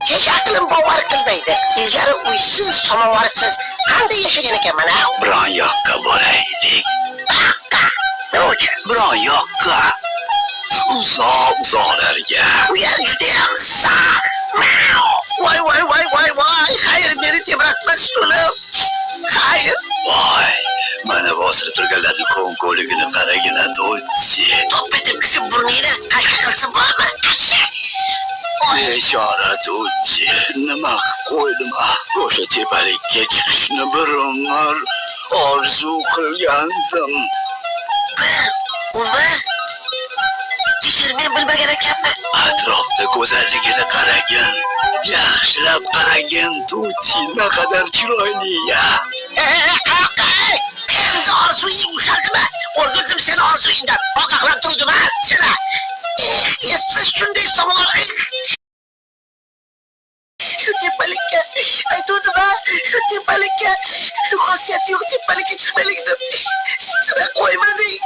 hech aqlim bovar qilmaydi. Ilgari uysiz, samovarsiz qanday yashagan ekanman a? Biron yoqqa boraylik. Haqqa. Nima uchun? Biron yoqqa. Uzoqlarga. Bu yer juda ham sar. Voy. Xayr, meni tebratma stulim. Xayr. Voy, mana bosib turganlarning ko'ngligini qaragina do'chi. Top etib tushib burningni qashqa qilsa bormi? Bechora do'chi. Nima qilib qo'ydim? O'sha tepalikka chiqishni bir umr orzu qilgandim. Umr? Kechir, men bilmagan ekanman. Atrofda go'zalligini qaragin. Yaxshilab qaragin, do'chi, naqadar chiroyli-ya. Qayoqqa? Endi orzuying ushaldimi? O'rgizdim seni orzuyingdan. Ogohlantirdim ha seni. Essiz shunday savol. Shu tepalikka aytuvdim ha, shu tepalikka, shu xosiyat yo'q tepalikka chiqmaylik deb. Sira qo'ymading.